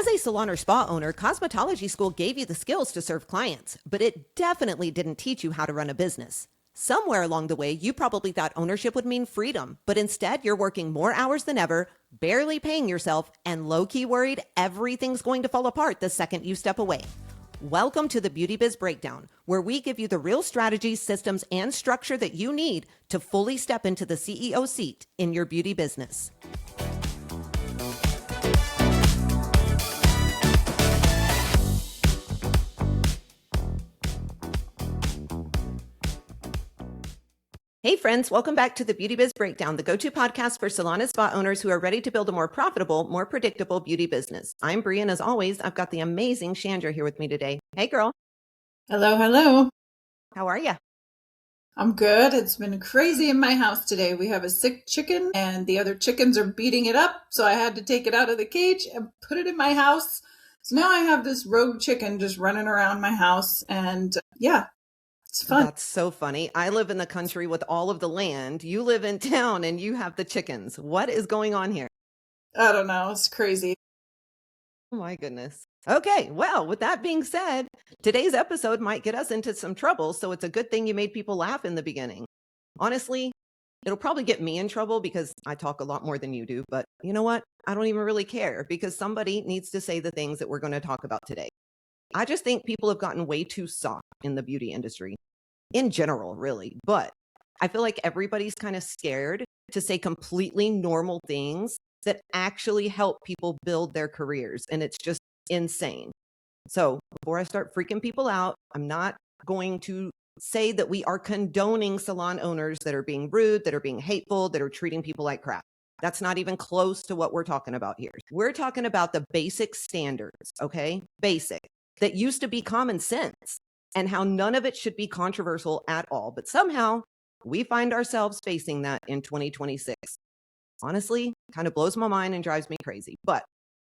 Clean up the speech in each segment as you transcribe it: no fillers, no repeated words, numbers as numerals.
As a salon or spa owner, cosmetology school gave you the skills to serve clients, but it definitely didn't teach you how to run a business. Somewhere along the way, you probably thought ownership would mean freedom, but instead you're working more hours than ever, barely paying yourself, and low-key worried everything's going to fall apart the second you step away. Welcome to the Beauty Biz Breakdown, where we give you the real strategies, systems, and structure that you need to fully step into the CEO seat in your beauty business. Hey friends, welcome back to the Beauty Biz Breakdown, the go-to podcast for salon and spa owners who are ready to build a more profitable, more predictable beauty business. I'm Brie, and as always, I've got the amazing Chandra here with me today. Hey girl. Hello, hello. How are you? I'm good. It's been crazy in my house today. We have a sick chicken and the other chickens are beating it up. So I had to take it out of the cage and put it in my house. So now I have this rogue chicken just running around my house and yeah, it's fun. That's so funny. I live in the country with all of the land. You live in town and you have the chickens. What is going on here? I don't know. It's crazy. Oh my goodness. Okay, well, with that being said, today's episode might get us into some trouble, so it's a good thing you made people laugh in the beginning. Honestly, it'll probably get me in trouble because I talk a lot more than you do, but you know what? I don't even really care because somebody needs to say the things that we're going to talk about today. I just think people have gotten way too soft in the beauty industry, in general, really, but I feel like everybody's kind of scared to say completely normal things that actually help people build their careers, and it's just insane. So before I start freaking people out, I'm not going to say that we are condoning salon owners that are being rude, that are being hateful, that are treating people like crap. That's not even close to what we're talking about here. We're talking about the basic standards, okay? Basic, that used to be common sense and how none of it should be controversial at all. But somehow we find ourselves facing that in 2026. Honestly, kind of blows my mind and drives me crazy. But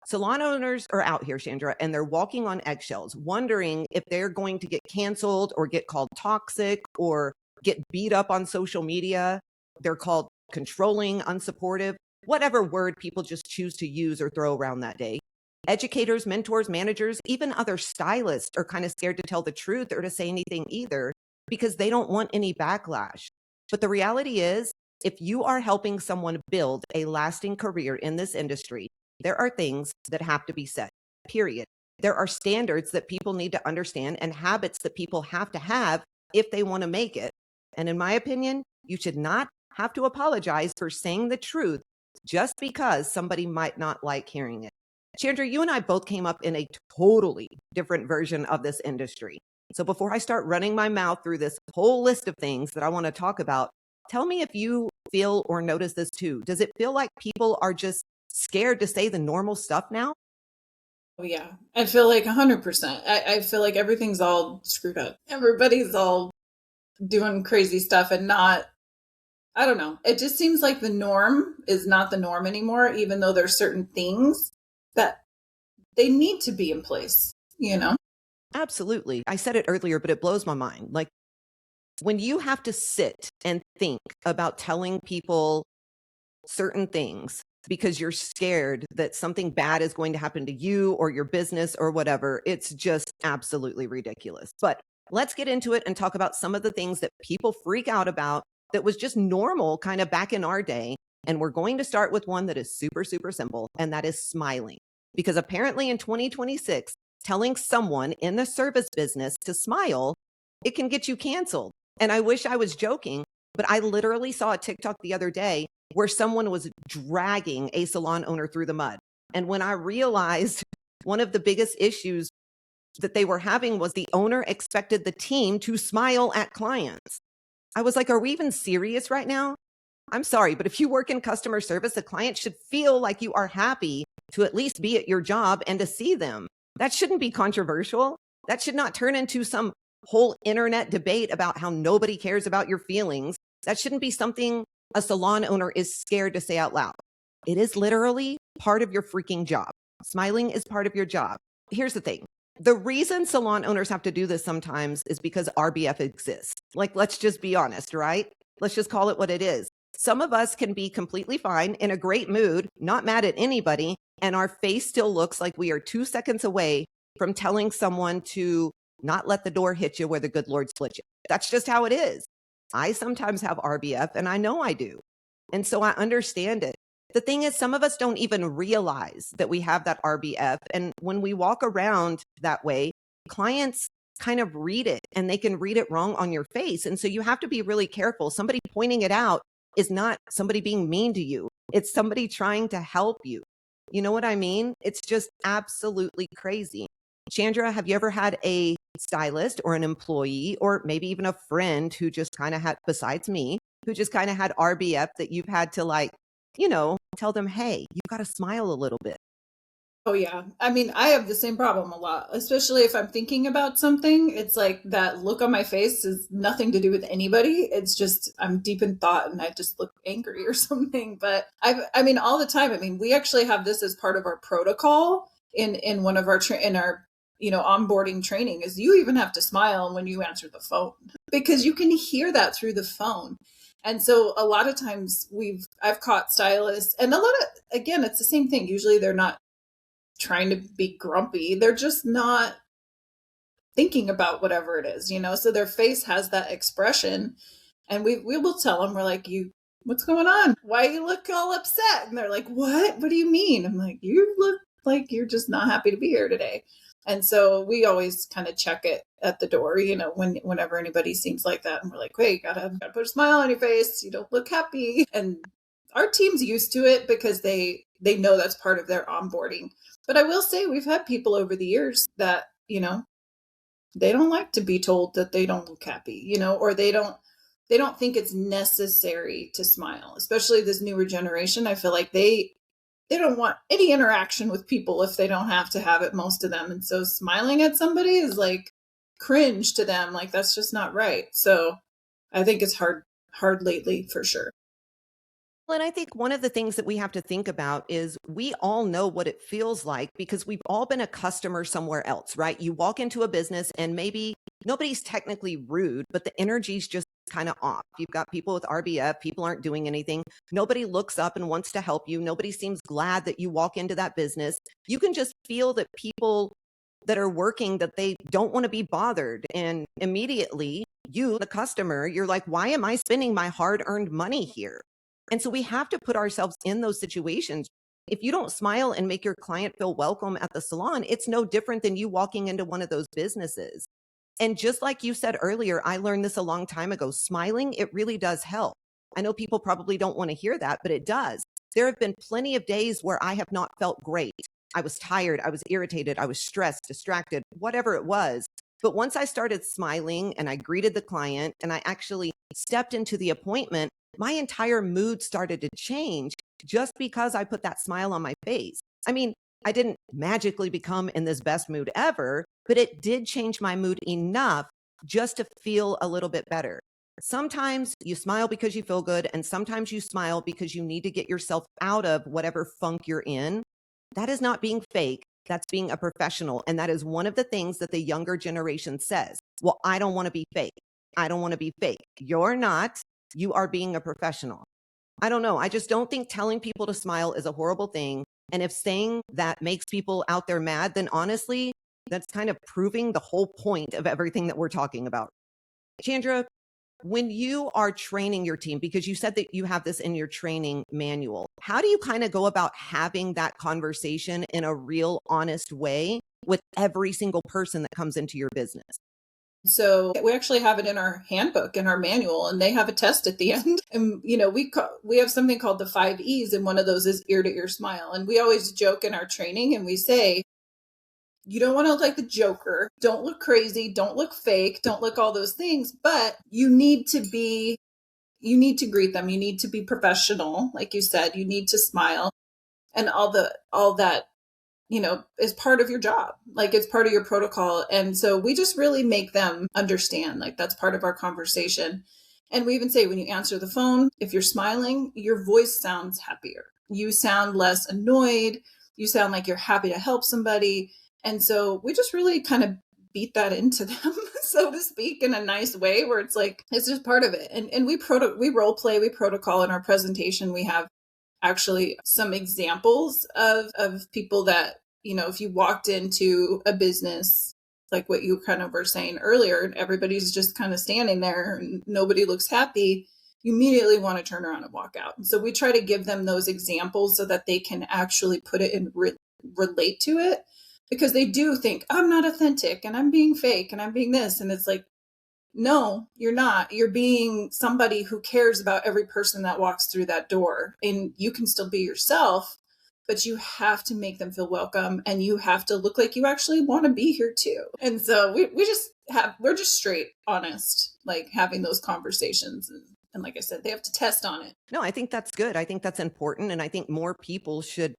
salon owners are out here, Chandra, and they're walking on eggshells, wondering if they're going to get canceled or get called toxic or get beat up on social media. They're called controlling, unsupportive, whatever word people just choose to use or throw around that day. Educators, mentors, managers, even other stylists are kind of scared to tell the truth or to say anything either because they don't want any backlash. But the reality is, if you are helping someone build a lasting career in this industry, there are things that have to be set, period. There are standards that people need to understand and habits that people have to have if they want to make it. And in my opinion, you should not have to apologize for saying the truth just because somebody might not like hearing it. Chandra, you and I both came up in a totally different version of this industry. So before I start running my mouth through this whole list of things that I want to talk about, tell me if you feel or notice this too. Does it feel like people are just scared to say the normal stuff now? Oh, yeah, I feel like 100%. I feel like everything's all screwed up. Everybody's all doing crazy stuff and not, I don't know. It just seems like the norm is not the norm anymore, even though there's certain things that they need to be in place, you know? Absolutely. I said it earlier, but it blows my mind. Like when you have to sit and think about telling people certain things because you're scared that something bad is going to happen to you or your business or whatever, it's just absolutely ridiculous. But let's get into it and talk about some of the things that people freak out about that was just normal kind of back in our day. And we're going to start with one that is super, super simple, and that is smiling. Because apparently in 2026, telling someone in the service business to smile, it can get you canceled. And I wish I was joking, but I literally saw a TikTok the other day where someone was dragging a salon owner through the mud. And when I realized one of the biggest issues that they were having was the owner expected the team to smile at clients. I was like, are we even serious right now? I'm sorry, but if you work in customer service, a client should feel like you are happy to at least be at your job and to see them. That shouldn't be controversial. That should not turn into some whole internet debate about how nobody cares about your feelings. That shouldn't be something a salon owner is scared to say out loud. It is literally part of your freaking job. Smiling is part of your job. Here's the thing. The reason salon owners have to do this sometimes is because RBF exists. Like, let's just be honest, right? Let's just call it what it is. Some of us can be completely fine, in a great mood, not mad at anybody, and our face still looks like we are 2 seconds away from telling someone to not let the door hit you where the good Lord split you. That's just how it is. I sometimes have RBF, and I know I do. And so I understand it. The thing is, some of us don't even realize that we have that RBF. And when we walk around that way, clients kind of read it, and they can read it wrong on your face. And so you have to be really careful. Somebody pointing it out is not somebody being mean to you. It's somebody trying to help you. You know what I mean? It's just absolutely crazy. Chandra, have you ever had a stylist or an employee or maybe even a friend who just kind of had, besides me, who just kind of had RBF that you've had to like, tell them, hey, you've got to smile a little bit? Oh yeah. I mean, I have the same problem a lot, especially if I'm thinking about something. It's like that look on my face is nothing to do with anybody. It's just I'm deep in thought and I just look angry or something. But I mean, all the time. I mean, we actually have this as part of our protocol in one of our in our onboarding training is you even have to smile when you answer the phone because you can hear that through the phone. And so a lot of times I've caught stylists and a lot of, again, it's the same thing. Usually they're not trying to be grumpy. They're just not thinking about whatever it is, so their face has that expression. And we will tell them, we're like, what's going on? Why you look all upset? And they're like, what do you mean? I'm like, you look like you're just not happy to be here today. And so we always kind of check it at the door, whenever anybody seems like that. And we're like, wait, gotta put a smile on your face. You don't look happy. And our team's used to it because they know that's part of their onboarding. But I will say we've had people over the years that, they don't like to be told that they don't look happy, or they don't think it's necessary to smile, especially this newer generation. I feel like they don't want any interaction with people if they don't have to have it, most of them. And so smiling at somebody is like cringe to them. Like that's just not right. So I think it's hard lately for sure. Well, and I think one of the things that we have to think about is we all know what it feels like because we've all been a customer somewhere else, right? You walk into a business and maybe nobody's technically rude, but the energy's just kind of off. You've got people with RBF, people aren't doing anything. Nobody looks up and wants to help you. Nobody seems glad that you walk into that business. You can just feel that people that are working, that they don't want to be bothered. And immediately you, the customer, you're like, why am I spending my hard-earned money here? And so we have to put ourselves in those situations. If you don't smile and make your client feel welcome at the salon, it's no different than you walking into one of those businesses. And just like you said earlier, I learned this a long time ago. Smiling, it really does help. I know people probably don't want to hear that, but it does. There have been plenty of days where I have not felt great. I was tired, I was irritated, I was stressed, distracted, whatever it was. But once I started smiling and I greeted the client and I actually stepped into the appointment, my entire mood started to change just because I put that smile on my face. I mean, I didn't magically become in this best mood ever, but it did change my mood enough just to feel a little bit better. Sometimes you smile because you feel good, and sometimes you smile because you need to get yourself out of whatever funk you're in. That is not being fake. That's being a professional. And that is one of the things that the younger generation says. Well, I don't want to be fake. I don't want to be fake. You're not. You are being a professional. I don't know. I just don't think telling people to smile is a horrible thing. And if saying that makes people out there mad, then honestly, that's kind of proving the whole point of everything that we're talking about. Chandra, when you are training your team, because you said that you have this in your training manual, how do you kind of go about having that conversation in a real, honest way with every single person that comes into your business? So we actually have it in our handbook, in our manual, and they have a test at the end. And, we have something called the 5 E's, and one of those is ear to ear smile. And we always joke in our training and we say, you don't want to look like the Joker. Don't look crazy. Don't look fake. Don't look all those things, but you need to greet them. You need to be professional. Like you said, you need to smile, and all that is part of your job. Like it's part of your protocol. And so we just really make them understand, like that's part of our conversation. And we even say, when you answer the phone, if you're smiling, your voice sounds happier. You sound less annoyed. You sound like you're happy to help somebody. And so we just really kind of beat that into them, so to speak, in a nice way where it's like, it's just part of it. And we role play, we protocol in our presentation. We have actually some examples of people that, if you walked into a business, like what you kind of were saying earlier, and everybody's just kind of standing there and nobody looks happy, you immediately want to turn around and walk out. And so we try to give them those examples so that they can actually put it in, relate to it, because they do think, I'm not authentic and I'm being fake and I'm being this. And it's like, no, you're not. You're being somebody who cares about every person that walks through that door. And you can still be yourself, but you have to make them feel welcome, and you have to look like you actually want to be here too. And so we're just straight honest, like having those conversations. And like I said, they have to test on it. No, I think that's good. I think that's important. And I think more people should,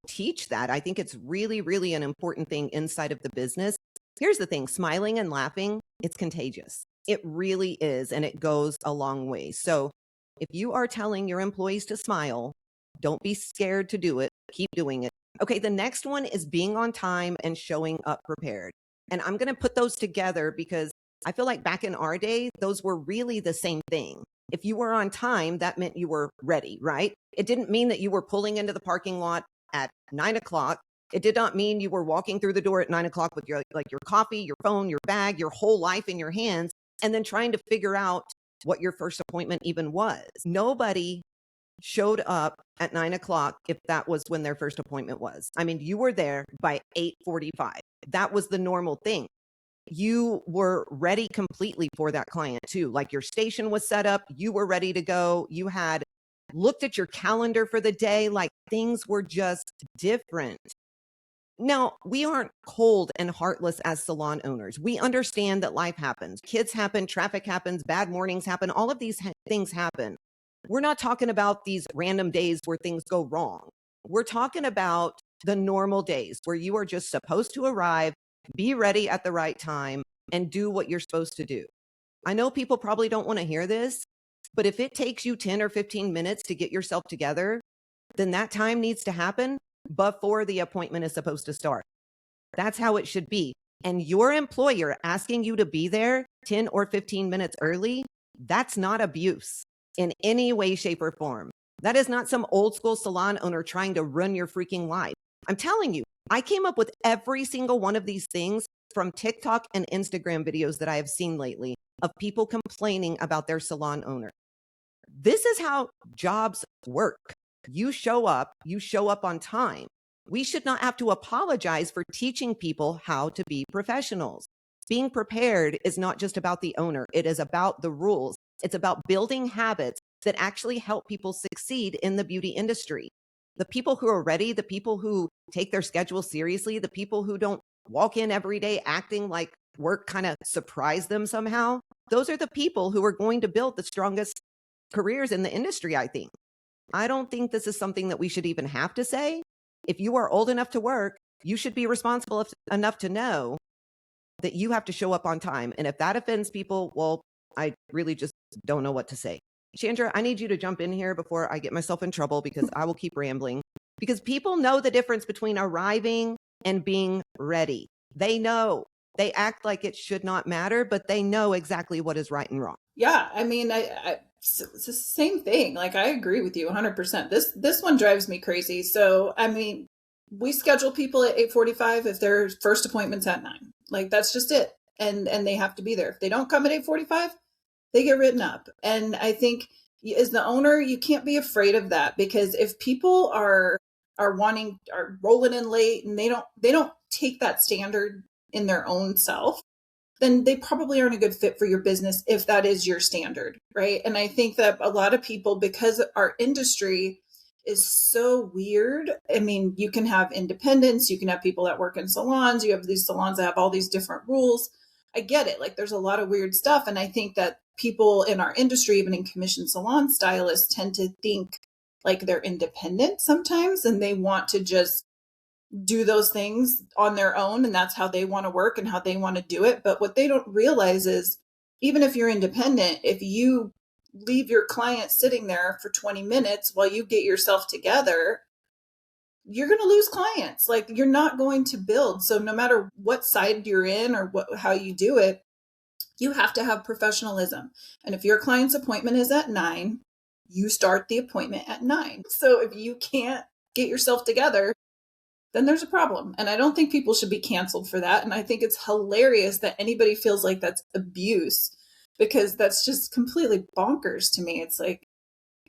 teach that. I think it's really, really an important thing inside of the business. Here's the thing, smiling and laughing, it's contagious. It really is. And it goes a long way. So if you are telling your employees to smile, don't be scared to do it. Keep doing it. Okay, the next one is being on time and showing up prepared. And I'm going to put those together because I feel like back in our day, those were really the same thing. If you were on time, that meant you were ready, right? It didn't mean that you were pulling into the parking lot at 9 o'clock. It did not mean you were walking through the door at 9 o'clock with your coffee, your phone, your bag, your whole life in your hands, and then trying to figure out what your first appointment even was. Nobody showed up at 9 o'clock if that was when their first appointment was. I mean, you were there by 8:45. That was the normal thing. You were ready completely for that client too. Like your station was set up, you were ready to go. You had looked at your calendar for the day, like things were just different. Now, we aren't cold and heartless as salon owners. We understand that life happens. Kids happen, traffic happens, bad mornings happen, all of these things happen. We're not talking about these random days where things go wrong. We're talking about the normal days where you are just supposed to arrive, be ready at the right time, and do what you're supposed to do. I know people probably don't want to hear this, but if it takes you 10 or 15 minutes to get yourself together, then that time needs to happen before the appointment is supposed to start. That's how it should be. And your employer asking you to be there 10 or 15 minutes early, that's not abuse in any way, shape, or form. That is not some old school salon owner trying to run your freaking life. I'm telling you, I came up with every single one of these things from TikTok and Instagram videos that I have seen lately of people complaining about their salon owner. This is how jobs work. You show up on time. We should not have to apologize for teaching people how to be professionals. Being prepared is not just about the owner. It is about the rules. It's about building habits that actually help people succeed in the beauty industry. The people who are ready, the people who take their schedule seriously, the people who don't walk in every day acting like work kind of surprised them somehow, those are the people who are going to build the strongest careers in the industry, I think. I don't think this is something that we should even have to say. If you are old enough to work, you should be responsible enough to know that you have to show up on time. And if that offends people, well, I really just don't know what to say. Chandra, I need you to jump in here before I get myself in trouble because I will keep rambling. Because people know the difference between arriving and being ready. They know. They act like it should not matter, but they know exactly what is right and wrong. Yeah, I mean, it's the same thing. Like, I agree with you 100%. This one drives me crazy. So, I mean, we schedule people at 8:45 if their first appointment's at 9. Like, that's just it. And they have to be there. If they don't come at 8:45, they get written up. And I think as the owner, you can't be afraid of that, because if people are rolling in late and they don't take that standard in their own self, then they probably aren't a good fit for your business if that is your standard, right? And I think that a lot of people, because our industry is so weird, I mean, you can have independents, you can have people that work in salons, you have these salons that have all these different rules. I get it. Like, there's a lot of weird stuff. And I think that people in our industry, even in commissioned salon stylists, tend to think like they're independent sometimes, and they want to just do those things on their own, and that's how they want to work and how they want to do it. But what they don't realize is, even if you're independent, if you leave your client sitting there for 20 minutes while you get yourself together, you're going to lose clients. Like, you're not going to build. So no matter what side you're in or how you do it, you have to have professionalism. And if your client's appointment is at 9, you start the appointment at 9. So if you can't get yourself together, then there's a problem. And I don't think people should be canceled for that. And I think it's hilarious that anybody feels like that's abuse, because that's just completely bonkers to me. It's like,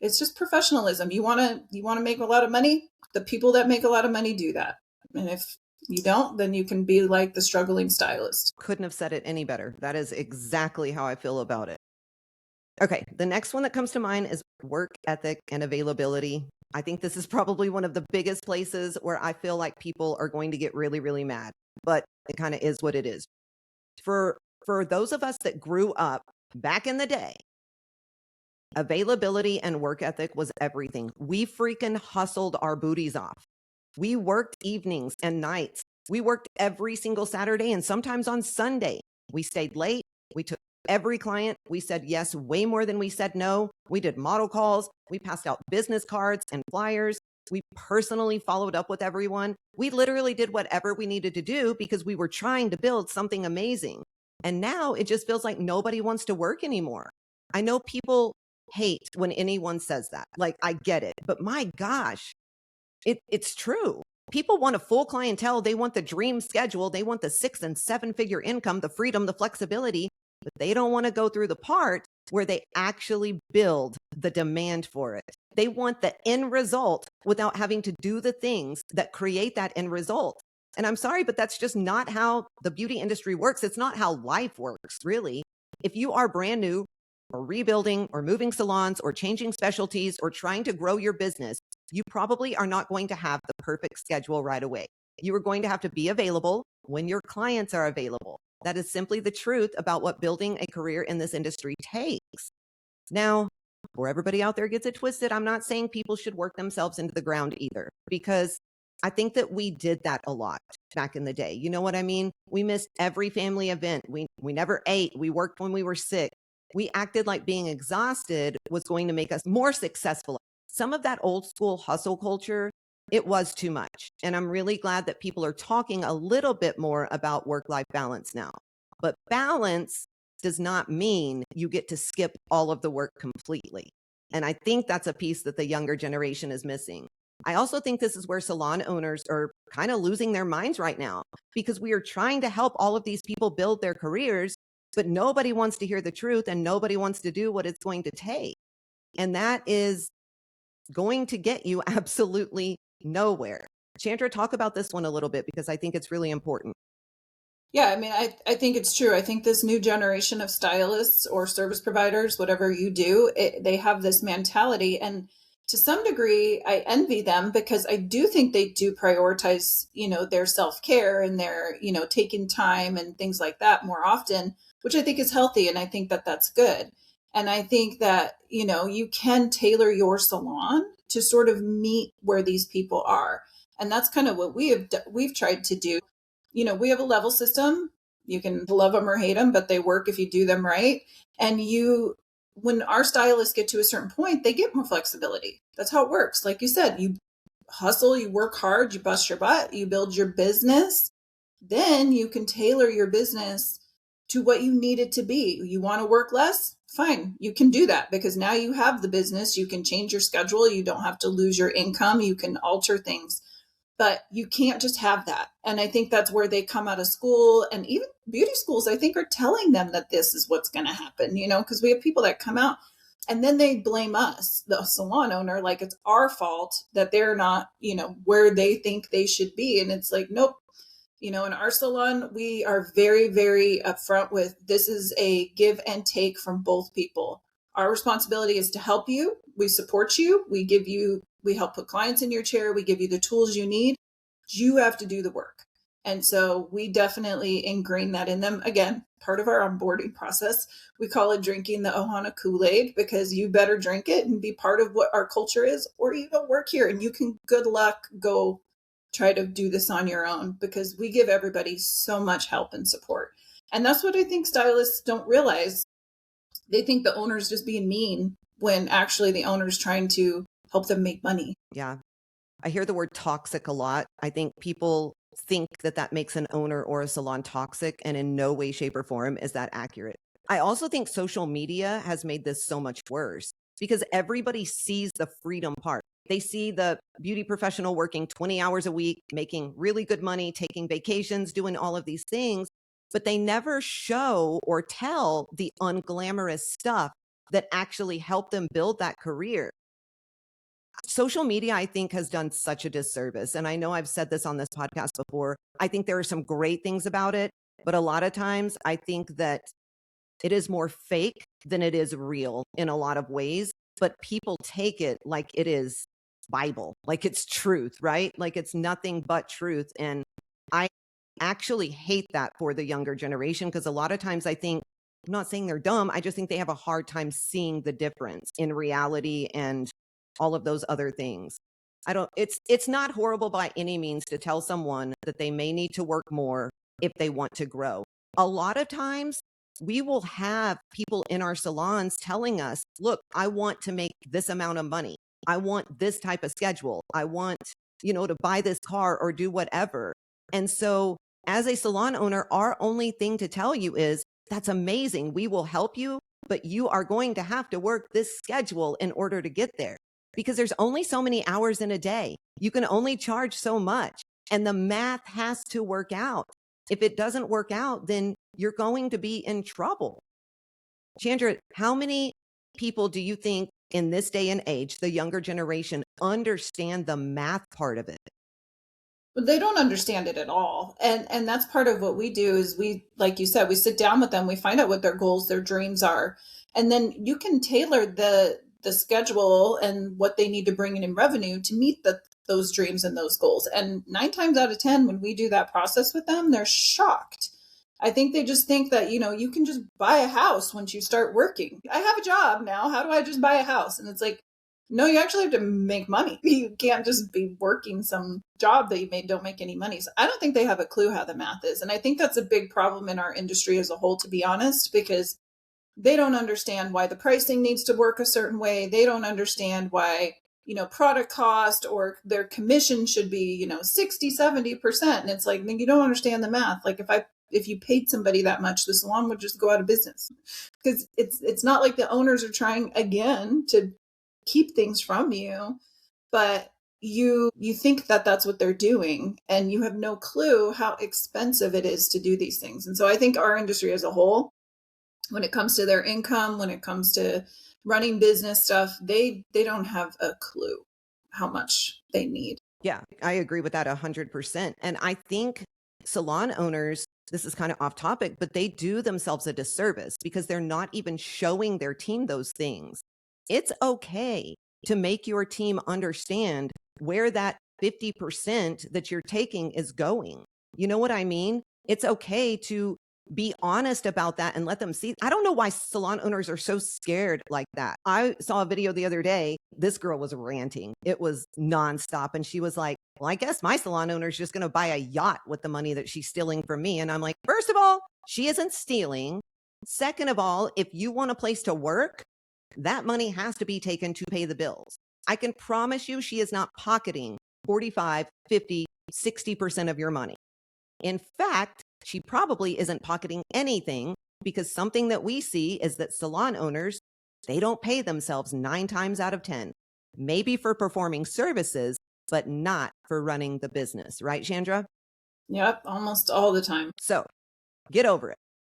it's just professionalism. You want to make a lot of money? The people that make a lot of money do that. And if you don't, then you can be like the struggling stylist. Couldn't have said it any better. That is exactly how I feel about it. Okay, the next one that comes to mind is work ethic and availability. I think this is probably one of the biggest places where I feel like people are going to get really, really mad, but it kind of is what it is. For those of us that grew up back in the day, availability and work ethic was everything. We freaking hustled our booties off. We worked evenings and nights. We worked every single Saturday and sometimes on Sunday. We stayed late. We took every client. We said yes way more than we said no. We did model calls. We passed out business cards and flyers. We personally followed up with everyone. We literally did whatever we needed to do because we were trying to build something amazing. And now it just feels like nobody wants to work anymore. I know people hate when anyone says that. Like, I get it, but my gosh, it's true. People want a full clientele. They want the dream schedule. They want the 6 and 7 figure income, the freedom, the flexibility, but they don't want to go through the part where they actually build the demand for it. They want the end result without having to do the things that create that end result. And I'm sorry, but that's just not how the beauty industry works. It's not how life works, really. If you are brand new or rebuilding or moving salons or changing specialties or trying to grow your business, you probably are not going to have the perfect schedule right away. You are going to have to be available when your clients are available. That is simply the truth about what building a career in this industry takes. Now, before everybody out there gets it twisted, I'm not saying people should work themselves into the ground either, because I think that we did that a lot back in the day. You know what I mean? We missed every family event. We never ate. We worked when we were sick. We acted like being exhausted was going to make us more successful. Some of that old school hustle culture, it was too much. And I'm really glad that people are talking a little bit more about work-life balance now. But balance does not mean you get to skip all of the work completely. And I think that's a piece that the younger generation is missing. I also think this is where salon owners are kind of losing their minds right now, because we are trying to help all of these people build their careers, but nobody wants to hear the truth and nobody wants to do what it's going to take. And that is going to get you absolutely nowhere. Chandra, talk about this one a little bit because I think it's really important. Yeah, I mean, I think it's true. I think this new generation of stylists or service providers, whatever you do, they have this mentality. And to some degree, I envy them, because I do think they do prioritize, their self-care and their, taking time and things like that more often, which I think is healthy. And I think that that's good. And I think that, you can tailor your salon to sort of meet where these people are. And that's kind of what we've tried to do. We have a level system. You can love them or hate them, but they work if you do them right. And when our stylists get to a certain point, they get more flexibility. That's how it works. Like you said, you hustle, you work hard, you bust your butt, you build your business. Then you can tailor your business to what you need it to be. You want to work less? Fine. You can do that, because now you have the business. You can change your schedule. You don't have to lose your income. You can alter things. But you can't just have that. And I think that's where they come out of school, and even beauty schools, I think, are telling them that this is what's going to happen, because we have people that come out and then they blame us, the salon owner, like it's our fault that they're not, where they think they should be. And it's like, nope. In our salon, we are very, very upfront with, this is a give and take from both people. Our responsibility is to help you. We support you. We help put clients in your chair. We give you the tools you need. You have to do the work. And so we definitely ingrain that in them. Again, part of our onboarding process. We call it drinking the Ohana Kool-Aid, because you better drink it and be part of what our culture is, or you don't work here and you can, good luck, go try to do this on your own, because we give everybody so much help and support. And that's what I think stylists don't realize. They think the owner's just being mean, when actually the owner's trying to help them make money. Yeah. I hear the word toxic a lot. I think people think that that makes an owner or a salon toxic, and in no way, shape, or form is that accurate. I also think social media has made this so much worse because everybody sees the freedom part. They see the beauty professional working 20 hours a week, making really good money, taking vacations, doing all of these things, but they never show or tell the unglamorous stuff that actually helped them build that career. Social media, I think, has done such a disservice. And I know I've said this on this podcast before. I think there are some great things about it, but a lot of times I think that it is more fake than it is real in a lot of ways, but people take it like it is Bible, like it's truth, right? Like it's nothing but truth. And I actually hate that for the younger generation because a lot of times I think, I'm not saying they're dumb, I just think they have a hard time seeing the difference in reality and all of those other things. I don't it's not horrible by any means to tell someone that they may need to work more if they want to grow. A lot of times we will have people in our salons telling us, look, I want to make this amount of money. I want this type of schedule. I want, to buy this car or do whatever. And so as a salon owner, our only thing to tell you is that's amazing. We will help you, but you are going to have to work this schedule in order to get there because there's only so many hours in a day. You can only charge so much and the math has to work out. If it doesn't work out, then you're going to be in trouble. Chandra, how many people do you think in this day and age, the younger generation, understand the math part of it? But they don't understand it at all. And that's part of what we do is we, like you said, we sit down with them, we find out what their goals, their dreams are. And then you can tailor the schedule and what they need to bring in revenue to meet those dreams and those goals. And 9 times out of 10, when we do that process with them, they're shocked. I think they just think that, you can just buy a house once you start working. I have a job now. How do I just buy a house? And it's like, no, you actually have to make money. You can't just be working some job that don't make any money. So I don't think they have a clue how the math is. And I think that's a big problem in our industry as a whole, to be honest, because they don't understand why the pricing needs to work a certain way. They don't understand why, product cost or their commission should be, 60, 70%. And it's like, you don't understand the math. Like if you paid somebody that much, the salon would just go out of business because it's not like the owners are trying again to keep things from you, but you think that that's what they're doing and you have no clue how expensive it is to do these things. And so I think our industry as a whole, when it comes to their income, when it comes to running business stuff, they don't have a clue how much they need. Yeah, I agree with that 100%. And I think salon owners, this is kind of off topic, but they do themselves a disservice because they're not even showing their team those things. It's okay to make your team understand where that 50% that you're taking is going. You know what I mean? It's okay to be honest about that and let them see. I don't know why salon owners are so scared like that. I saw a video the other day. This girl was ranting. It was nonstop. And she was like, well, I guess my salon owner is just going to buy a yacht with the money that she's stealing from me. And I'm like, first of all, she isn't stealing. Second of all, if you want a place to work, that money has to be taken to pay the bills. I can promise you she is not pocketing 45, 50, 60% of your money. In fact, she probably isn't pocketing anything because something that we see is that salon owners, they don't pay themselves 9 times out of 10, maybe for performing services, but not for running the business. Right, Chandra? Yep, almost all the time. So get over it.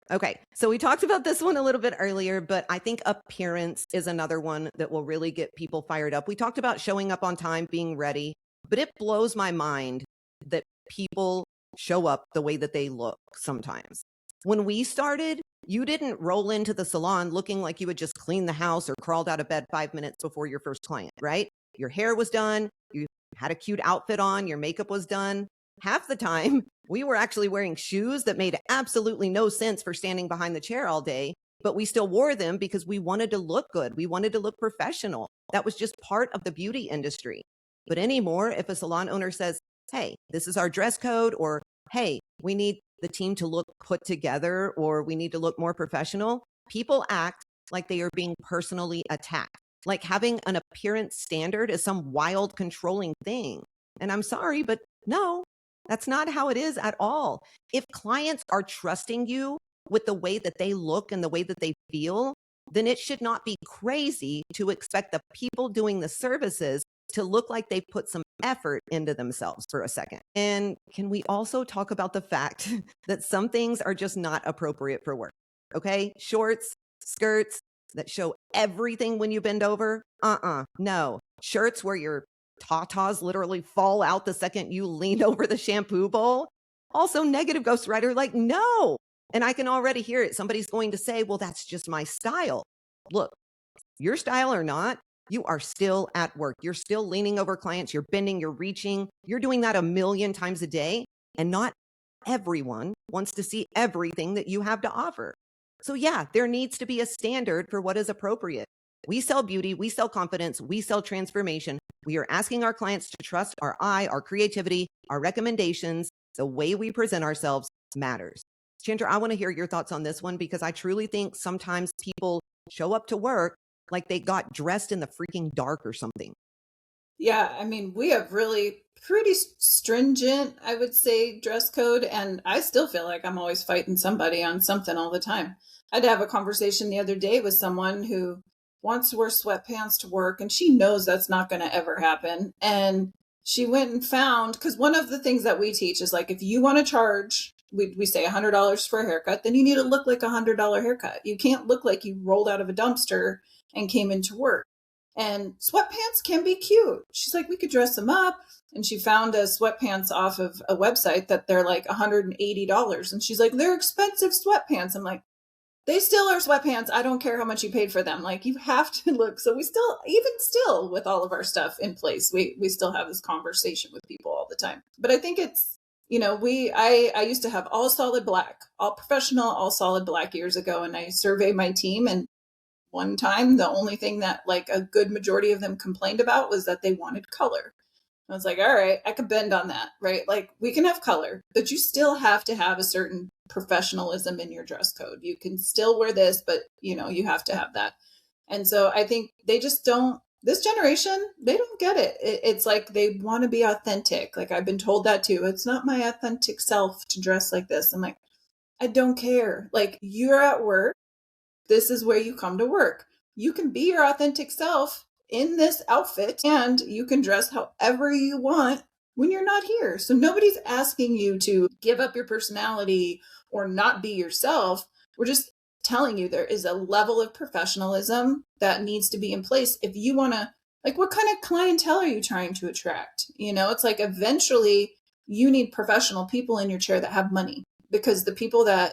Okay, so we talked about this one a little bit earlier, but I think appearance is another one that will really get people fired up. We talked about showing up on time, being ready, but it blows my mind that people show up the way that they look sometimes. When we started, you didn't roll into the salon looking like you had just cleaned the house or crawled out of bed 5 minutes before your first client, right? Your hair was done, you had a cute outfit on, your makeup was done. Half the time, we were actually wearing shoes that made absolutely no sense for standing behind the chair all day, but we still wore them because we wanted to look good. We wanted to look professional. That was just part of the beauty industry. But anymore, if a salon owner says, hey, this is our dress code, or hey, we need the team to look put together, or we need to look more professional, people act like they are being personally attacked, like having an appearance standard is some wild controlling thing. And I'm sorry, but no, that's not how it is at all. If clients are trusting you with the way that they look and the way that they feel, then it should not be crazy to expect the people doing the services to look like they put some effort into themselves for a second. And can we also talk about the fact that some things are just not appropriate for work? Okay. Shorts, skirts that show everything when you bend over. No. Shirts where your tatas literally fall out the second you lean over the shampoo bowl. Also, negative ghostwriter, like, no. And I can already hear it. Somebody's going to say, well, that's just my style. Look, your style or not, you are still at work. You're still leaning over clients. You're bending, you're reaching. You're doing that a million times a day. And not everyone wants to see everything that you have to offer. So, yeah, there needs to be a standard for what is appropriate. We sell beauty, we sell confidence, we sell transformation. We are asking our clients to trust our eye, our creativity, our recommendations. The way we present ourselves matters. Chandra, I want to hear your thoughts on this one because I truly think sometimes people show up to work like they got dressed in the freaking dark or something. Yeah, I mean, we have really pretty stringent, I would say, dress code, and I still feel like I'm always fighting somebody on something all the time. I had to have a conversation the other day with someone who wants to wear sweatpants to work, and she knows that's not going to ever happen. And she went and found, because one of the things that we teach is like, if you want to charge, we say $100 for a haircut, then you need to look like $100 haircut. You can't look like you rolled out of a dumpster and came into work. And sweatpants can be cute. She's like, we could dress them up. And she found a sweatpants off of a website that they're like $180. And she's like, they're expensive sweatpants. I'm like, they still are sweatpants. I don't care how much you paid for them. Like, you have to look. So we still, even still with all of our stuff in place, we still have this conversation with people all the time. But I think it's, I used to have all solid black, all professional, all solid black years ago. And I surveyed my team, and one time, the only thing that like a good majority of them complained about was that they wanted color. I was like, all right, I could bend on that, right? Like, we can have color, but you still have to have a certain professionalism in your dress code. You can still wear this, but you have to have that. And so I think they just don't, this generation, they don't get it. It's like they want to be authentic. Like, I've been told that too. It's not my authentic self to dress like this. I'm like, I don't care. Like, you're at work. This is where you come to work. You can be your authentic self in this outfit, and you can dress however you want when you're not here. So nobody's asking you to give up your personality or not be yourself. We're just telling you there is a level of professionalism that needs to be in place if you want to, like, what kind of clientele are you trying to attract? It's like eventually you need professional people in your chair that have money, because the people that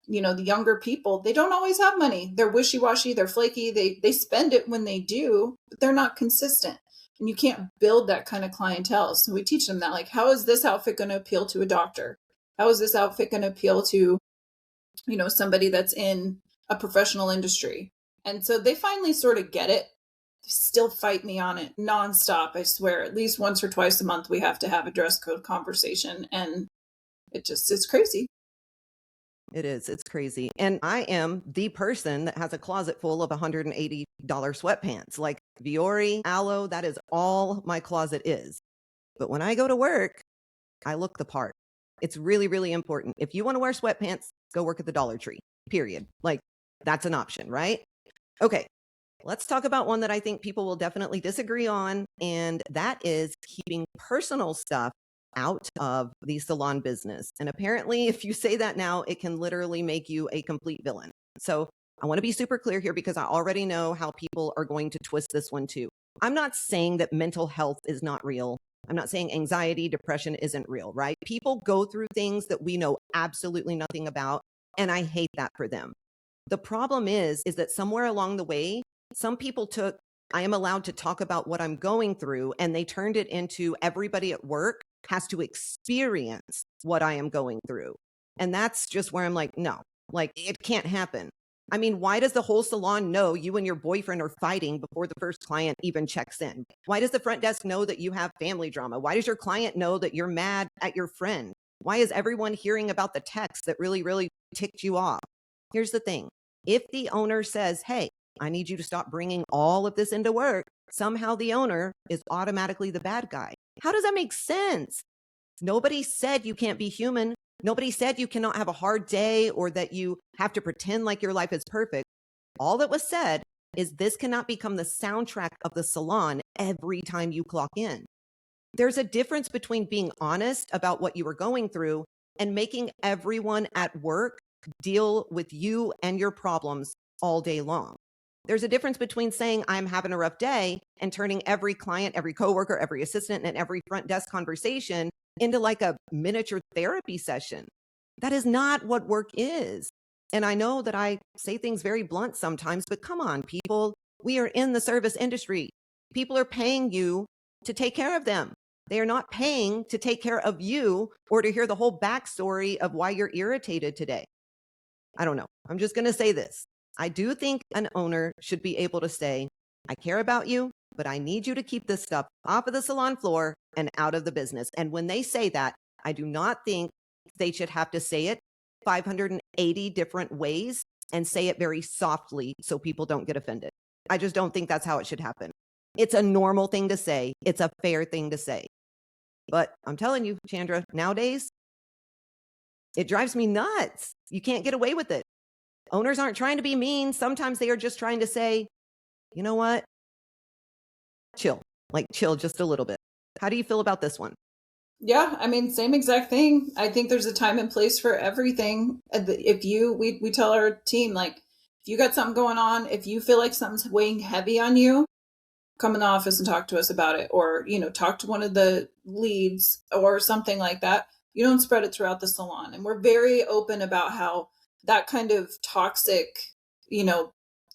the younger people, they don't always have money. They're wishy-washy, they're flaky, they spend it when they do, but they're not consistent. And you can't build that kind of clientele. So we teach them that, like, how is this outfit going to appeal to a doctor? How is this outfit going to appeal to, somebody that's in a professional industry? And so they finally sort of get it. They still fight me on it nonstop. I swear, at least once or twice a month, we have to have a dress code conversation. And it's crazy. It is. It's crazy. And I am the person that has a closet full of $180 sweatpants. Like Viore, Aloe, that is all my closet is. But when I go to work, I look the part. It's really, really important. If you want to wear sweatpants, go work at the Dollar Tree, period. Like, that's an option, right? Okay. Let's talk about one that I think people will definitely disagree on, and that is keeping personal stuff out of the salon business. And apparently, if you say that now, it can literally make you a complete villain. So I want to be super clear here because I already know how people are going to twist this one too. I'm not saying that mental health is not real. I'm not saying anxiety, depression isn't real, right? People go through things that we know absolutely nothing about, and I hate that for them. The problem is that somewhere along the way, some people took, I am allowed to talk about what I'm going through, and they turned it into everybody at work has to experience what I am going through. And that's just where I'm like, no, like, it can't happen. I mean, why does the whole salon know you and your boyfriend are fighting before the first client even checks in? Why does the front desk know that you have family drama? Why does your client know that you're mad at your friend? Why is everyone hearing about the text that really, really ticked you off? Here's the thing. If the owner says, hey, I need you to stop bringing all of this into work, somehow the owner is automatically the bad guy. How does that make sense? Nobody said you can't be human. Nobody said you cannot have a hard day or that you have to pretend like your life is perfect. All that was said is this cannot become the soundtrack of the salon every time you clock in. There's a difference between being honest about what you were going through and making everyone at work deal with you and your problems all day long. There's a difference between saying I'm having a rough day and turning every client, every coworker, every assistant, and every front desk conversation into like a miniature therapy session. That is not what work is. And I know that I say things very blunt sometimes, but come on, people. We are in the service industry. People are paying you to take care of them. They are not paying to take care of you or to hear the whole backstory of why you're irritated today. I don't know. I'm just going to say this. I do think an owner should be able to say, I care about you, but I need you to keep this stuff off of the salon floor and out of the business. And when they say that, I do not think they should have to say it 580 different ways and say it very softly so people don't get offended. I just don't think that's how it should happen. It's a normal thing to say. It's a fair thing to say. But I'm telling you, Chandra, nowadays, it drives me nuts. You can't get away with it. Owners aren't trying to be mean. Sometimes they are just trying to say, you know what? Chill, like chill just a little bit. How do you feel about this one? Yeah, I mean, same exact thing. I think there's a time and place for everything. If we tell our team, like, if you got something going on, if you feel like something's weighing heavy on you, come in the office and talk to us about it, or, talk to one of the leads or something like that. You don't spread it throughout the salon. And we're very open about how that kind of toxic,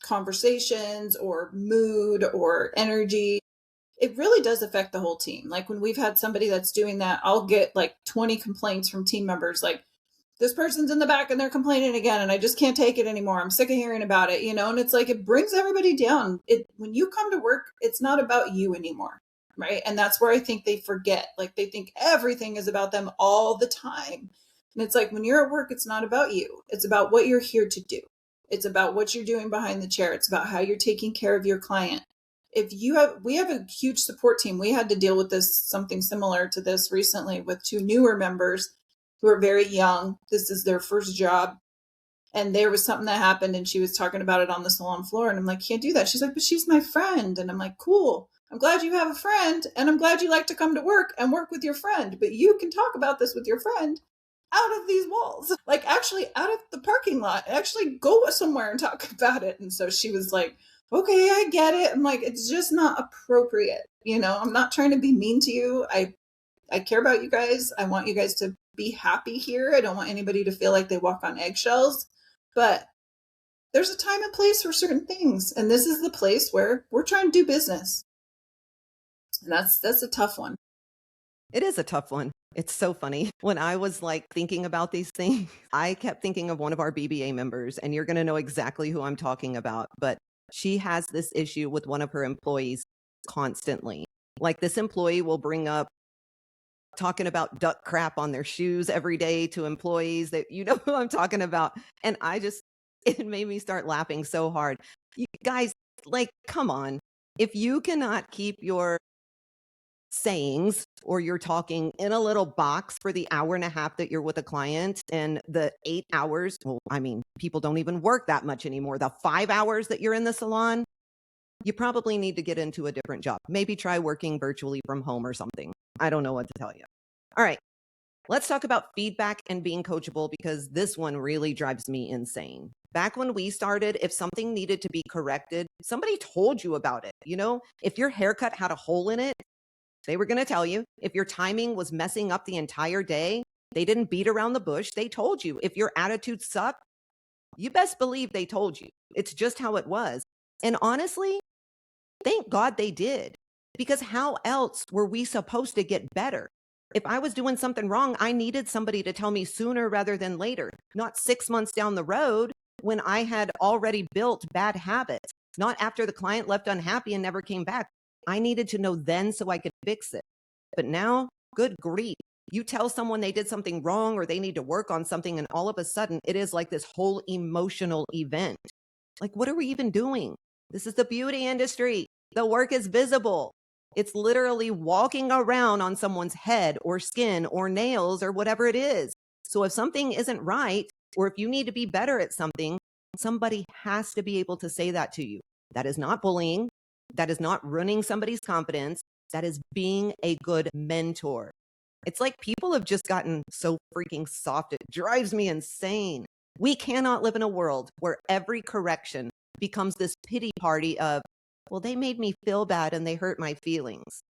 conversations or mood or energy, it really does affect the whole team. Like when we've had somebody that's doing that, I'll get like 20 complaints from team members like, this person's in the back and they're complaining again and I just can't take it anymore. I'm sick of hearing about it, and it's like it brings everybody down. When you come to work, it's not about you anymore, right? And that's where I think they forget. Like they think everything is about them all the time. And it's like when you're at work, it's not about you. It's about what you're here to do. It's about what you're doing behind the chair. It's about how you're taking care of your client. We have a huge support team. We had to deal with something similar to this recently with two newer members who are very young. This is their first job. And there was something that happened and she was talking about it on the salon floor. And I'm like, can't do that. She's like, but she's my friend. And I'm like, cool. I'm glad you have a friend. And I'm glad you like to come to work and work with your friend. But you can talk about this with your friend out of these walls, like actually out of the parking lot, actually go somewhere and talk about it. And so she was like, okay, I get it. I'm like, it's just not appropriate. I'm not trying to be mean to you. I care about you guys. I want you guys to be happy here. I don't want anybody to feel like they walk on eggshells, but there's a time and place for certain things. And this is the place where we're trying to do business. And that's a tough one. It is a tough one. It's so funny. When I was like thinking about these things, I kept thinking of one of our BBA members, and you're going to know exactly who I'm talking about. But she has this issue with one of her employees constantly. Like this employee will bring up talking about duck crap on their shoes every day to employees that you know who I'm talking about. And it made me start laughing so hard. You guys, like, come on. If you cannot keep your sayings or you're talking in a little box for the hour and a half that you're with a client and the 8 hours, well, I mean, people don't even work that much anymore. The 5 hours that you're in the salon, you probably need to get into a different job. Maybe try working virtually from home or something. I don't know what to tell you. All right. Let's talk about feedback and being coachable because this one really drives me insane. Back when we started, if something needed to be corrected, somebody told you about it. If your haircut had a hole in it, they were going to tell you. If your timing was messing up the entire day, they didn't beat around the bush. They told you. If your attitude sucked, you best believe they told you. It's just how it was. And honestly, thank God they did. Because how else were we supposed to get better? If I was doing something wrong, I needed somebody to tell me sooner rather than later, not 6 months down the road when I had already built bad habits, not after the client left unhappy and never came back. I needed to know then so I could fix it. But now, good grief. You tell someone they did something wrong or they need to work on something, and all of a sudden it is like this whole emotional event. Like, what are we even doing? This is the beauty industry. The work is visible. It's literally walking around on someone's head or skin or nails or whatever it is. So if something isn't right, or if you need to be better at something, somebody has to be able to say that to you. That is not bullying. That is not ruining somebody's confidence. That is being a good mentor. It's like people have just gotten so freaking soft. It drives me insane. We cannot live in a world where every correction becomes this pity party of, well, they made me feel bad and they hurt my feelings.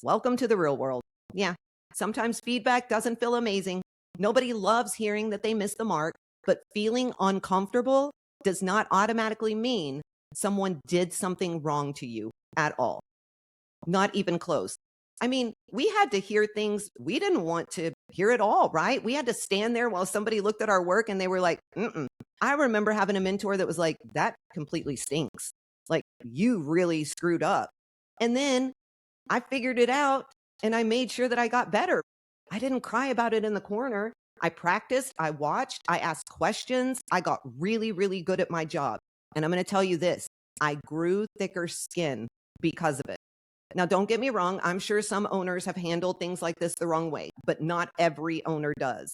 Welcome to the real world. Yeah, sometimes feedback doesn't feel amazing. Nobody loves hearing that they missed the mark, but feeling uncomfortable does not automatically mean someone did something wrong to you at all. Not even close. I mean, we had to hear things we didn't want to hear at all, right? We had to stand there while somebody looked at our work and they were like, mm-mm. I remember having a mentor that was like, that completely stinks. Like, you really screwed up. And then I figured it out and I made sure that I got better. I didn't cry about it in the corner. I practiced, I watched, I asked questions. I got really, really good at my job. And I'm going to tell you this, I grew thicker skin because of it. Now, don't get me wrong. I'm sure some owners have handled things like this the wrong way, but not every owner does.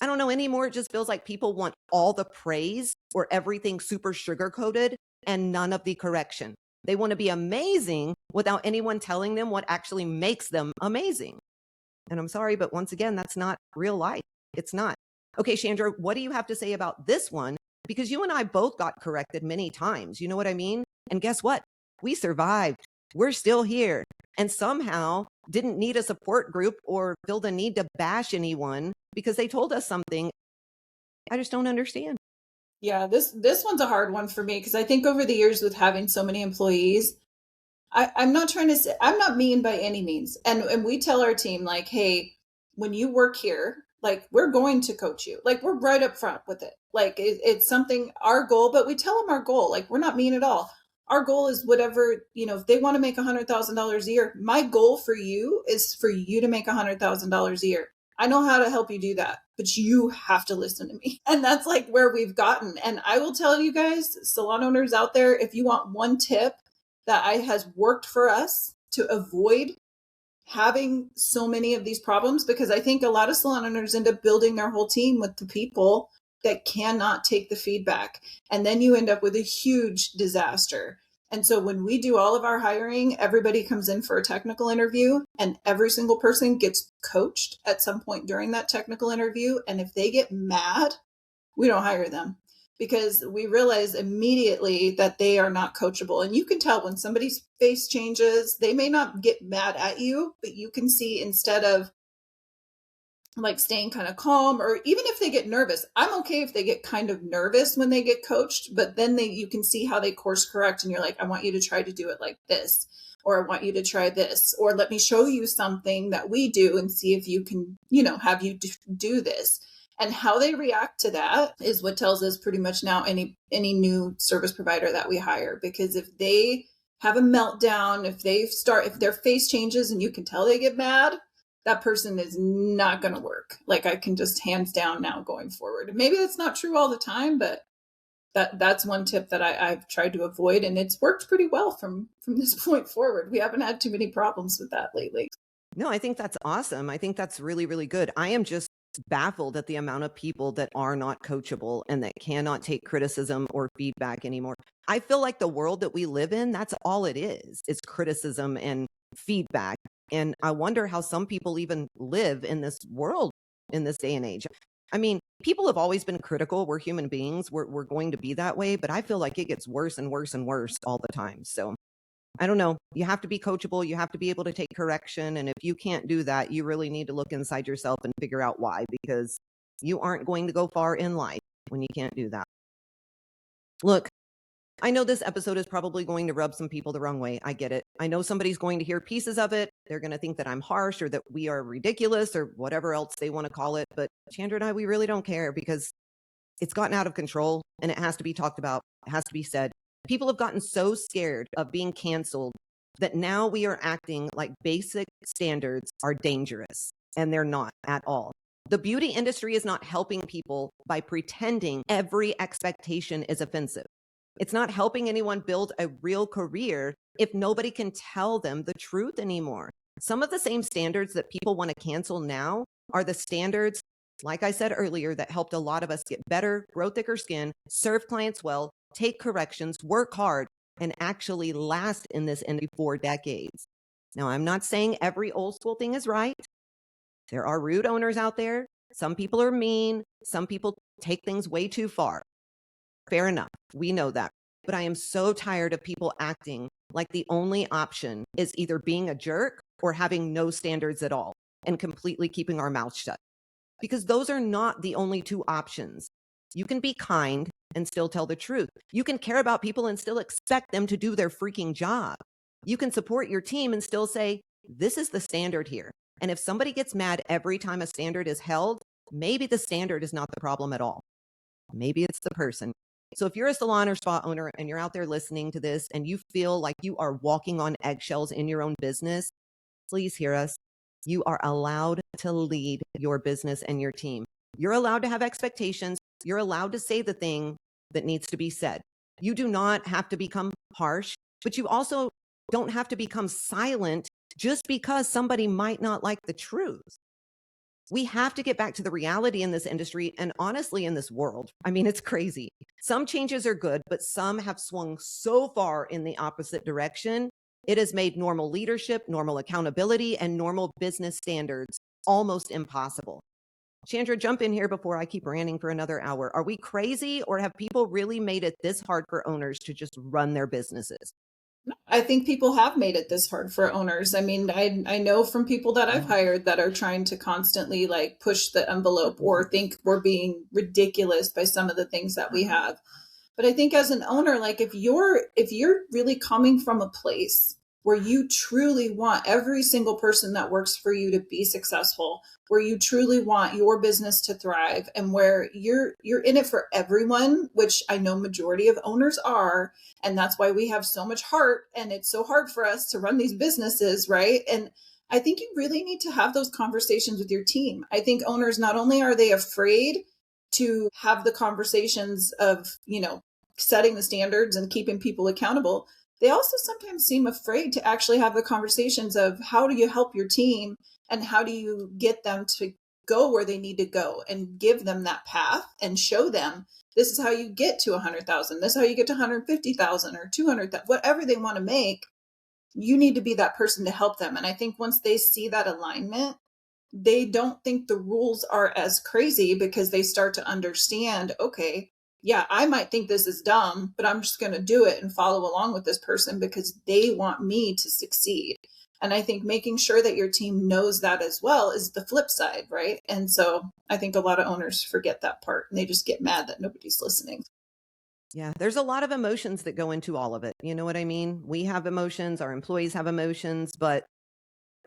I don't know anymore. It just feels like people want all the praise or everything super sugar coated and none of the correction. They want to be amazing without anyone telling them what actually makes them amazing. And I'm sorry, but once again, that's not real life. It's not. Okay, Chandra, what do you have to say about this one? Because you and I both got corrected many times. You know what I mean? And guess what? We survived. We're still here and somehow didn't need a support group or feel the need to bash anyone because they told us something. I just don't understand. Yeah, this one's a hard one for me because I think over the years with having so many employees, I'm not trying to say I'm not mean by any means. And we tell our team like, hey, when you work here, like we're going to coach you. Like we're right up front with it. Like it's something our goal, but we tell them our goal. Like we're not mean at all. Our goal is whatever, if they want to make $100,000 a year, my goal for you is for you to make $100,000 a year. I know how to help you do that, but you have to listen to me. And that's like where we've gotten. And I will tell you guys, salon owners out there, if you want one tip that has worked for us to avoid having so many of these problems, because I think a lot of salon owners end up building their whole team with the people that cannot take the feedback. And then you end up with a huge disaster. And so when we do all of our hiring, everybody comes in for a technical interview and every single person gets coached at some point during that technical interview. And if they get mad, we don't hire them because we realize immediately that they are not coachable. And you can tell when somebody's face changes, they may not get mad at you, but you can see instead of like staying kind of calm, or even if they get nervous, I'm okay if they get kind of nervous when they get coached, but then you can see how they course correct and you're like, I want you to try to do it like this, or I want you to try this, or let me show you something that we do and see if you can, have you do this. And how they react to that is what tells us pretty much now any new service provider that we hire. Because if they have a meltdown, if their face changes and you can tell they get mad, that person is not going to work. Like I can just hands down now going forward. Maybe that's not true all the time, but that's one tip that I've tried to avoid, and it's worked pretty well from this point forward. We haven't had too many problems with that lately. No, I think that's awesome. I think that's really, really good. I am just baffled at the amount of people that are not coachable and that cannot take criticism or feedback anymore. I feel like the world that we live in, that's all it is criticism and feedback. And I wonder how some people even live in this world in this day and age. I mean, people have always been critical. We're human beings. We're going to be that way, but I feel like it gets worse and worse and worse all the time. So I don't know. You have to be coachable. You have to be able to take correction. And if you can't do that, you really need to look inside yourself and figure out why, because you aren't going to go far in life when you can't do that. Look, I know this episode is probably going to rub some people the wrong way. I get it. I know somebody's going to hear pieces of it. They're going to think that I'm harsh or that we are ridiculous or whatever else they want to call it. But Chandra and I, we really don't care because it's gotten out of control and it has to be talked about. It has to be said. People have gotten so scared of being canceled that now we are acting like basic standards are dangerous, and they're not at all. The beauty industry is not helping people by pretending every expectation is offensive. It's not helping anyone build a real career if nobody can tell them the truth anymore. Some of the same standards that people want to cancel now are the standards, like I said earlier, that helped a lot of us get better, grow thicker skin, serve clients well, take corrections, work hard, and actually last in this industry for decades. Now, I'm not saying every old school thing is right. There are rude owners out there. Some people are mean. Some people take things way too far. Fair enough. We know that. But I am so tired of people acting like the only option is either being a jerk or having no standards at all and completely keeping our mouths shut. Because those are not the only two options. You can be kind and still tell the truth. You can care about people and still expect them to do their freaking job. You can support your team and still say, this is the standard here. And if somebody gets mad every time a standard is held, maybe the standard is not the problem at all. Maybe it's the person. So if you're a salon or spa owner and you're out there listening to this and you feel like you are walking on eggshells in your own business, please hear us. You are allowed to lead your business and your team. You're allowed to have expectations. You're allowed to say the thing that needs to be said. You do not have to become harsh, but you also don't have to become silent just because somebody might not like the truth. We have to get back to the reality in this industry and honestly in this world. I mean, it's crazy. Some changes are good, but some have swung so far in the opposite direction. It has made normal leadership, normal accountability, and normal business standards almost impossible. Chandra, jump in here before I keep ranting for another hour. Are we crazy or have people really made it this hard for owners to just run their businesses? I think people have made it this hard for owners. I mean, I know from people that I've hired that are trying to constantly like push the envelope or think we're being ridiculous by some of the things that we have. But I think as an owner, like if you're really coming from a place where you truly want every single person that works for you to be successful, where you truly want your business to thrive and where you're in it for everyone, which I know majority of owners are, and that's why we have so much heart and it's so hard for us to run these businesses, right? And I think you really need to have those conversations with your team. I think owners, not only are they afraid to have the conversations of, setting the standards and keeping people accountable, they also sometimes seem afraid to actually have the conversations of how do you help your team and how do you get them to go where they need to go and give them that path and show them this is how you get to 100,000. This is how you get to 150,000 or 200,000, whatever they want to make. You need to be that person to help them. And I think once they see that alignment, they don't think the rules are as crazy because they start to understand, okay, yeah, I might think this is dumb, but I'm just going to do it and follow along with this person because they want me to succeed. And I think making sure that your team knows that as well is the flip side, right? And so I think a lot of owners forget that part and they just get mad that nobody's listening. Yeah, there's a lot of emotions that go into all of it. You know what I mean? We have emotions, our employees have emotions, but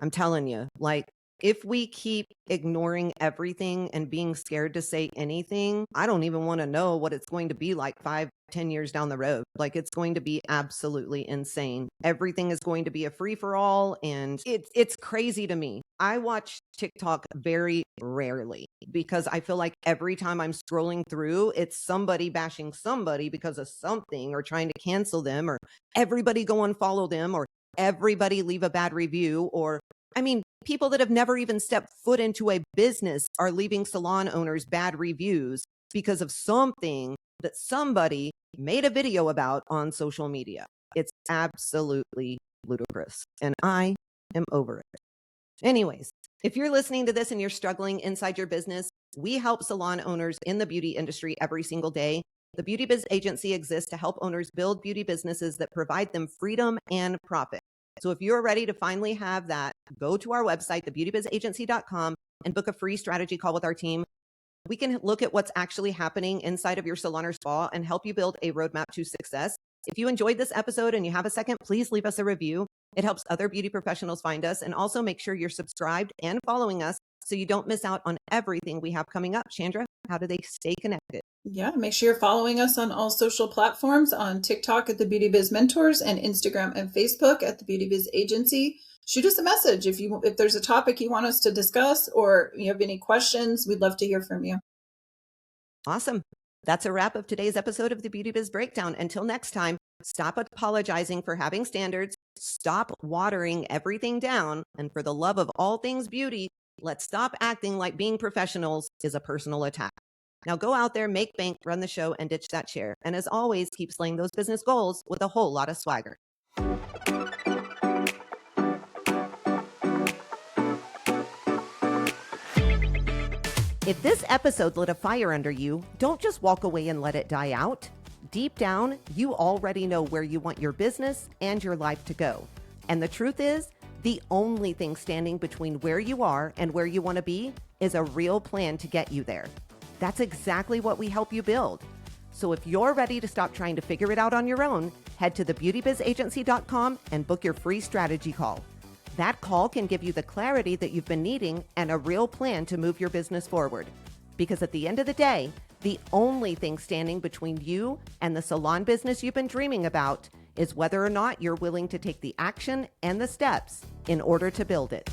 I'm telling you, like, if we keep ignoring everything and being scared to say anything, I don't even want to know what it's going to be like 5, 10 years down the road. Like, it's going to be absolutely insane. Everything is going to be a free for all. And it's crazy to me. I watch TikTok very rarely because I feel like every time I'm scrolling through, it's somebody bashing somebody because of something or trying to cancel them or everybody go unfollow them or everybody leave a bad review or I mean, people that have never even stepped foot into a business are leaving salon owners bad reviews because of something that somebody made a video about on social media. It's absolutely ludicrous, and I am over it. Anyways, if you're listening to this and you're struggling inside your business, we help salon owners in the beauty industry every single day. The Beauty Biz Agency exists to help owners build beauty businesses that provide them freedom and profit. So if you're ready to finally have that, go to our website, thebeautybizagency.com, and book a free strategy call with our team. We can look at what's actually happening inside of your salon or spa and help you build a roadmap to success. If you enjoyed this episode and you have a second, please leave us a review. It helps other beauty professionals find us, and also make sure you're subscribed and following us so you don't miss out on everything we have coming up. Chandra, how do they stay connected? Yeah, make sure you're following us on all social platforms, on TikTok at the Beauty Biz Mentors and Instagram and Facebook at the Beauty Biz Agency. Shoot us a message if there's a topic you want us to discuss or you have any questions. We'd love to hear from you. Awesome. That's a wrap of today's episode of the Beauty Biz Breakdown. Until next time, stop apologizing for having standards, stop watering everything down, and for the love of all things beauty, let's stop acting like being professionals is a personal attack. Now go out there, make bank, run the show, and ditch that chair. And as always, keep slaying those business goals with a whole lot of swagger. If this episode lit a fire under you, don't just walk away and let it die out. Deep down, you already know where you want your business and your life to go. And the truth is, the only thing standing between where you are and where you want to be is a real plan to get you there. That's exactly what we help you build. So if you're ready to stop trying to figure it out on your own, head to thebeautybizagency.com and book your free strategy call. That call can give you the clarity that you've been needing and a real plan to move your business forward. Because at the end of the day, the only thing standing between you and the salon business you've been dreaming about is whether or not you're willing to take the action and the steps in order to build it.